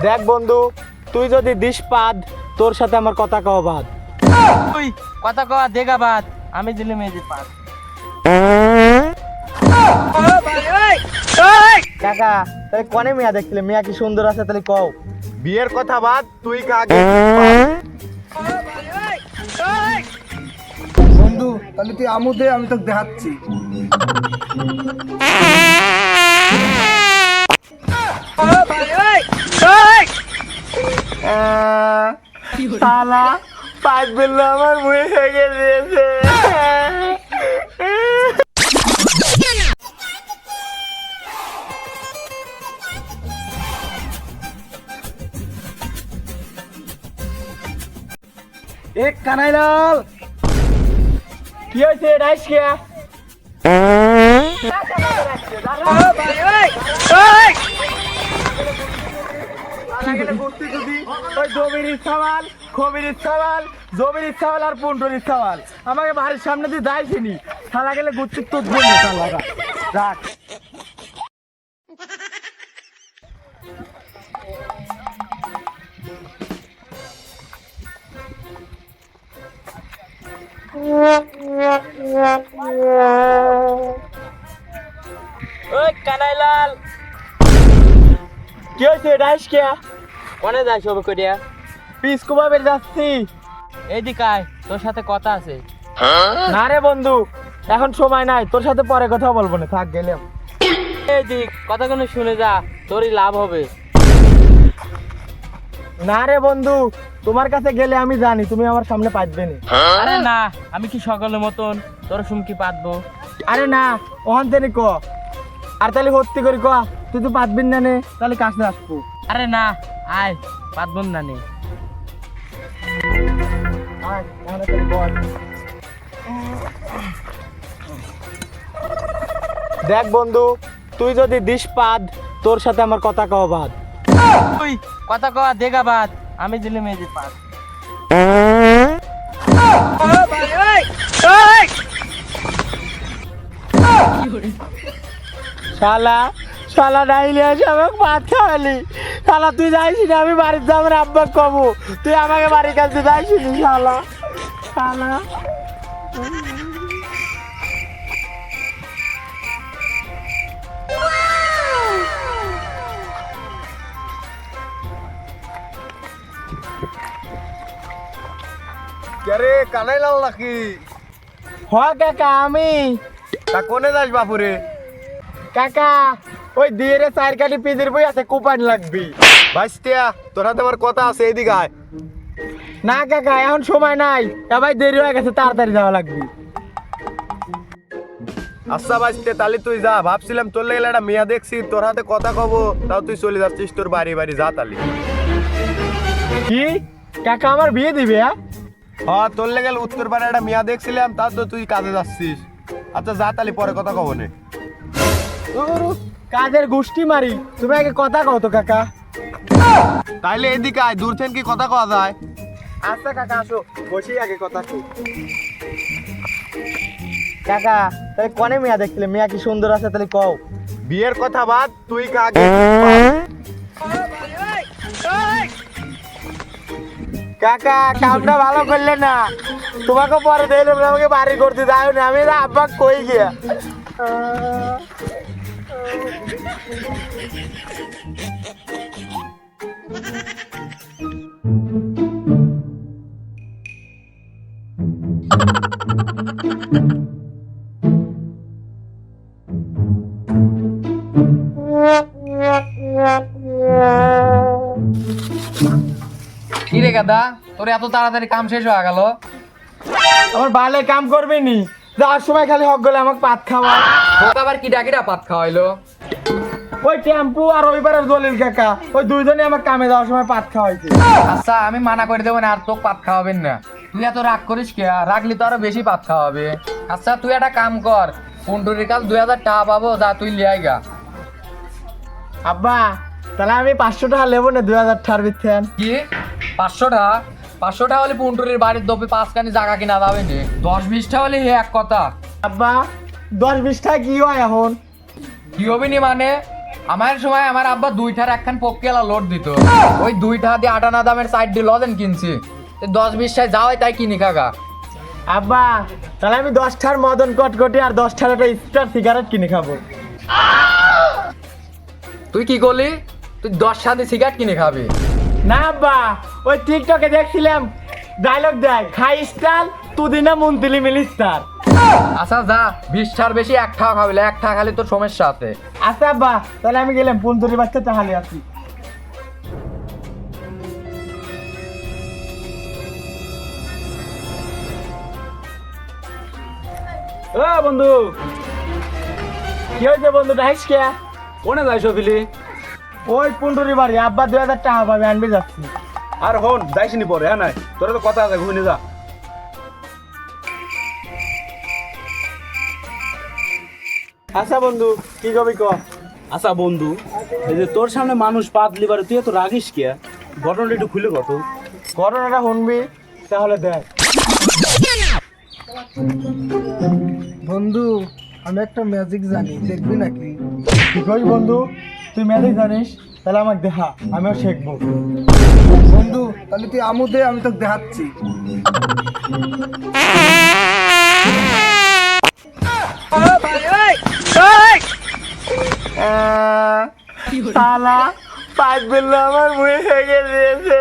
দেখ বন্ধু, তুই যদি দিস পাদ, তোর সাথে আমার কথা কও বাদ। তুই কথা কওয়া দেগা বাদ, আমি দিলে মেয়ে পাত। কাকা, তাহলে কনে মিয়া দেখছিলে, মিয়া কি সুন্দর আছে তাহলে কও। বিয়ের কথা বাদ, তুই কাকে বন্ধু তাহলে তুই আমু দে, আমি তোকে দেখাচ্ছি। শালা পাঁচ বেলা আমার মুখে ভেঙে দিয়েছে। এক কানাইলাল, কি হয়েছে রাইস কে? ওই জমির ইচ্ছামাল, খবির ইচ্ছামাল, জমির ইচ্ছামাল আর পুন্টুর ইচ্ছামাল আমাকে বাড়ির সামনে দিয়ে যাইছিনি। শালা গেলে গুচ্ছি তোর জন্য শালারা। রাখ। ওই কানাইলাল, কি হয়েছে রাইস কে? কোনে যাইছ হবে করিয়া? পিসকুবা বের যাচ্ছি। এইদিকে আয়, তোর সাথে কথা আছে। না রে বন্ধু, এখন সময় নাই, তোর সাথে পরে কথা বলবো না, থাক গেলাম। এইদিক কথাগুলো শুনে যা, তোরই লাভ হবে। না রে বন্ধু, তোমার কাছে গেলে আমি জানি তুমি আমার সামনে পাইবে না। আরে না, আমি কি সকলের মতন তোর সুমকি পাতবো? আরে না, ওখান থেকে ক। আর তাহলে ভর্তি করি ক, তুই তো পাতবিন না নে, তাহলে কাছে আসবো। আরে না, আয় পাতবন না নে। আয়, ওখানে তাহলে বল। দেখ বন্ধু, তুই যদি দিস পাদ, তোর সাথে আমার কথা কও বাদ। তুই কথা কওয়া দেগা বাদ, আমি দিলে মেয়ে পাত। শালা শালা নাইলে আসে আমাকে ভাত খাওয়ালি। শালা তুই যাইছি না, আমি বাড়ির যাবো, আমার আব্বা কবো, তুই আমাকে বাড়ির কাছে যাইছি নি। শালা শালা কে রে, কানাইলাল নাকি? হ কাকা, আমি। তা কোনে যাস বাপুরে? কাকা, ওই দিয়ে চার কাটি পিজির বই আছে, কুপান লাগবি। ভাইস্তিয়া, তোর হাতে আমার কথা আছে, এইদিকে আয়। না কাকা, এখন সময় নাই, এবার দেরি হয়ে গেছে, তাড়াতাড়ি যাওয়া লাগবে। আচ্ছা ভাইস্তিয়া, তাহলে তুই যা। ভাবছিলাম তোর লেগে একটা মেয়া দেখছি, তোর হাতে কথা কব, তাও তুই চলে যাচ্ছিস তোর বাড়ি বাড়ি। যা তালি। কি কাকা, আমার বিয়ে দিবে? হ্যাঁ, তোর লেগে উত্তর পাড়ে একটা মেয়া দেখছিলাম, তাও তো তুই কাজে যাচ্ছিস। আচ্ছা যা তালি, পরে কথা কব নে। কাজের গোষ্ঠী মারি, তুমি আগে কথা কও তো কাকা। তাইলে এদিকে আয়, দূর থেকে কি কথা কওয়া যায়? আচ্ছা কাকা, আসো, বসেই আগে কথা কই। কাকা, তাহলে কনে মিয়া দেখছিলে, মিয়া কি সুন্দর আছে তাহলে কও। বিয়ের কথা বাদ, তুই কাকে কাকা, কামটা ভালো করলে না, তোমাকে পরে দেখলাম আমাকে বাড়ি করতে যাও না, আমি আব্বা কই গিয়া। কি রে গাদা, তোর এত তাড়াতাড়ি কাম শেষ হয়ে গেল? আমার বালে কাম করবে নি, যাওয়ার সময় খালি হক গেলে আমাকে পাত খাওয়া। তোকে আবার কিডা কিডা পাত খাওয়াইলো? ওই টেম্পু আর রবিবারের দলিল কাকা, ওই দুইজনই আমার কামে যাওয়ার সময় পাত খাওয়াইছে। আচ্ছা, আমি মানা করে দেবো না, আর তোকে পাত খাওয়াবেন না। তুই এত রাগ করিস কে? রাগলি তো আরো বেশি পাত খাওয়াবে। আচ্ছা তুই একটা কাম কর, পুন্টুরির কাল 2000 টাকা পাবো, যা তুই লিয়াই গা। আব্বা, তাহলে আমি 500 টাকা নেবো না, 2000 টাকার ভিতরে। কি 500 টাকা? 500 টাকা হলে পুন্টুরির বাড়ির দপে 5 জায়গা কিনা যাবে নি। 10-20 টাকা হলে হে এক কথা। আব্বা, 10-20 টাকা কি হয় এখন? কি হবে নি মানে? আমার সময় আমার আব্বা 2টার একখান পক্কেলা লোড দিত, ওই 2টা দিয়ে 8 আনা দামের সাইড দিয়ে লজেন কিনছি। 10-20 যাওয়াই তাই কিনি খাগা। আব্বা তাহলে আমি 10টার মদন কটকটি আর 10টার একটা স্টার সিগারেট কিনে খাবো। তুই কি করলি? তুই 10 সাথে সিগারেট কিনে খাবি? না আব্বা, ওই টিকটকে দেখছিলাম ডায়লগ দেয়, খাই স্টার তুদিনা মুন্তিলি মিলি স্টার। আচ্ছা যা, 20টার বেশি 1 টাকা খাবি, 1 টাকা খালি তোর সমস্যা আছে। আচ্ছা আব্বা তাহলে আমি গেলাম, পুনতুরি বাচ্চা চাহালে আছি। ও বন্ধু, কি হয়েছে বন্ধু, ডাইস কে? কোনে যাইছো ফিলি? ওই পুনতুরি বাড়ি, আব্বা 2000 টাকা পাবে, আনবে যাচ্ছি। আর হন যাইসনি পরে, হ্যাঁ নাই তোরা তো কথা আছে, ঘুমিয়ে যা। আচ্ছা বন্ধু কি কবি ক? আচ্ছা বন্ধু, এই যে তোর সামনে মানুষ পাতলি পারে, তুই এত রাগিস কে? ঘটনাটা একটু খুলে কত। ঘটনাটা শুনবি তাহলে দেখ। বন্ধু, আমি একটা ম্যাজিক জানি, দেখবি নাকি? কি কই বন্ধু, তুই ম্যাজিক জানিস? তাহলে আমাকে দেখা, আমিও শিখবো। বন্ধু তাহলে তুই আমু দে, আমি তোকে দেখাচ্ছি। শালা পাঁচ বিল্লা আমার মুখে ভেঙে দিয়েছে।